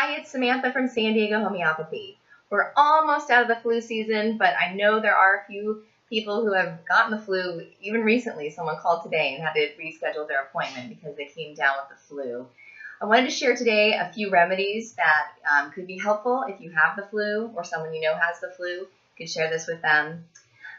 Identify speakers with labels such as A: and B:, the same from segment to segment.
A: Hi, it's Samantha from San Diego Homeopathy. We're almost out of the flu season, but I know there are a few people who have gotten the flu even recently. Someone called today and had to reschedule their appointment because they came down with the flu. I wanted to share today a few remedies that could be helpful if you have the flu or someone you know has the flu. You could share this with them.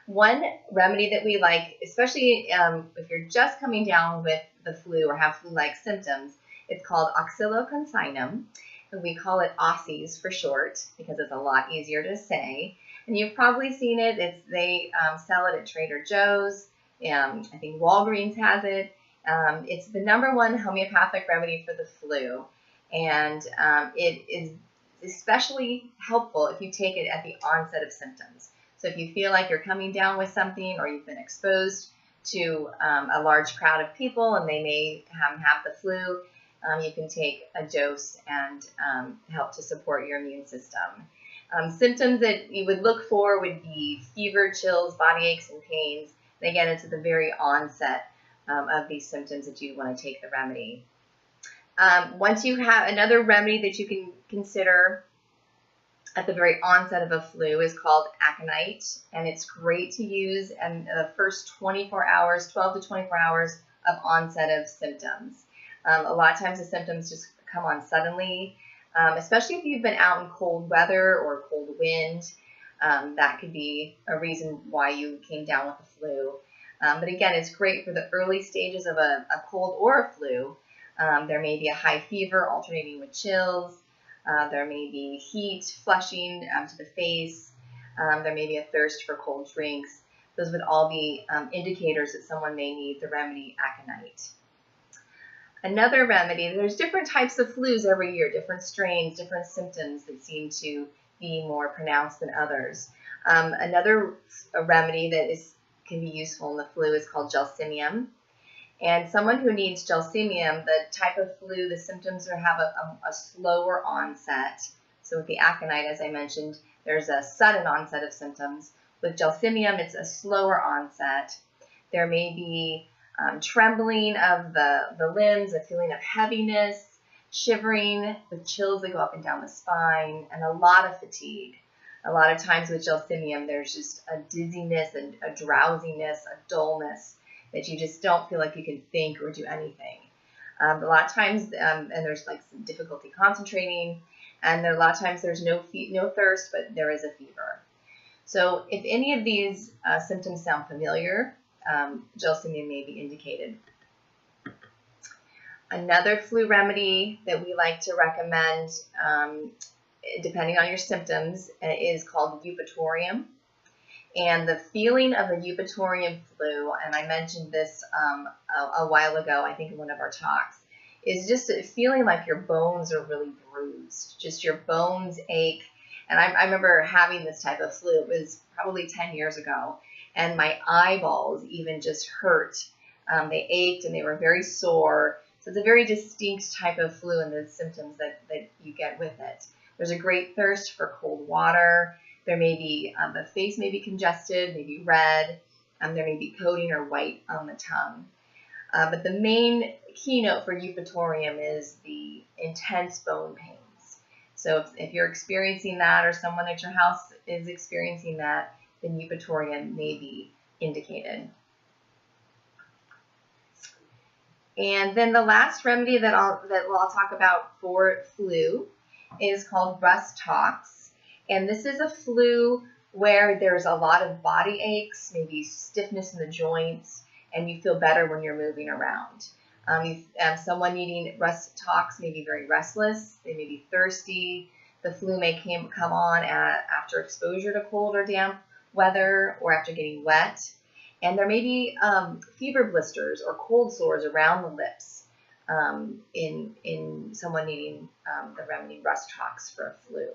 A: One remedy that we like, especially if you're just coming down with the flu or have flu-like symptoms, it's called Oscillococcinum. And we call it Ossies for short because it's a lot easier to say. And you've probably seen it. They sell it at Trader Joe's. I think Walgreens has it. It's the #1 homeopathic remedy for the flu. And it is especially helpful if you take it at the onset of symptoms. So if you feel like you're coming down with something or you've been exposed to a large crowd of people and they may have the flu, you can take a dose and help to support your immune system. Symptoms that you would look for would be fever, chills, body aches, and pains. And again, it's at the very onset of these symptoms that you want to take the remedy. Once you have another remedy that you can consider at the very onset of a flu is called Aconite, and it's great to use in the first 24 hours, 12 to 24 hours of onset of symptoms. A lot of times the symptoms just come on suddenly, especially if you've been out in cold weather or cold wind. That could be a reason why you came down with the flu. But again, it's great for the early stages of a cold or a flu. There may be a high fever alternating with chills. There may be heat flushing to the face. There may be a thirst for cold drinks. Those would all be indicators that someone may need the remedy Aconite. Another remedy, there's different types of flus every year, different strains, different symptoms that seem to be more pronounced than others. Another remedy that can be useful in the flu is called Gelsemium. And someone who needs Gelsemium, the type of flu, the symptoms have a slower onset. So with the Aconite, as I mentioned, there's a sudden onset of symptoms. With Gelsemium, it's a slower onset. There may be trembling of the limbs, a feeling of heaviness, shivering with chills that go up and down the spine, and a lot of fatigue. A lot of times with Gelsemium, there's just a dizziness and a drowsiness, a dullness that you just don't feel like you can think or do anything. A lot of times, and there's like some difficulty concentrating, and a lot of times there's no thirst, but there is a fever. So if any of these symptoms sound familiar, Gelsemium may be indicated. Another flu remedy that we like to recommend, depending on your symptoms, is called Eupatorium. And the feeling of the Eupatorium flu, and I mentioned this a while ago, I think in one of our talks, is just feeling like your bones are really bruised. Just your bones ache. And I remember having this type of flu. It was probably 10 years ago. And my eyeballs even just hurt. They ached and they were very sore. So it's a very distinct type of flu and the symptoms that you get with it. There's a great thirst for cold water. There may be, the face may be congested, maybe red. There may be coating or white on the tongue. But the main keynote for Eupatorium is the intense bone pains. So if you're experiencing that or someone at your house is experiencing that, then Eupatorium may be indicated. And then the last remedy that I'll talk about for flu is called Rhus tox. And this is a flu where there's a lot of body aches, maybe stiffness in the joints, and you feel better when you're moving around. Someone needing Rhus tox may be very restless. They may be thirsty. The flu may come on after exposure to cold or damp weather or after getting wet. And there may be fever blisters or cold sores around the lips in someone needing the remedy Rhus tox for a flu.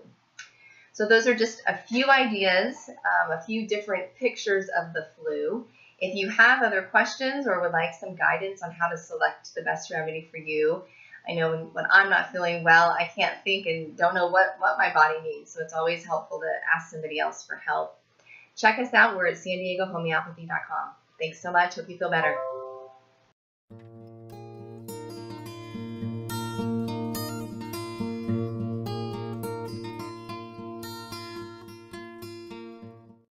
A: So those are just a few ideas, a few different pictures of the flu. If you have other questions or would like some guidance on how to select the best remedy for you, I know when I'm not feeling well, I can't think and don't know what my body needs. So it's always helpful to ask somebody else for help. Check us out. We're at SanDiegoHomeopathy.com. Thanks so much. Hope you feel better.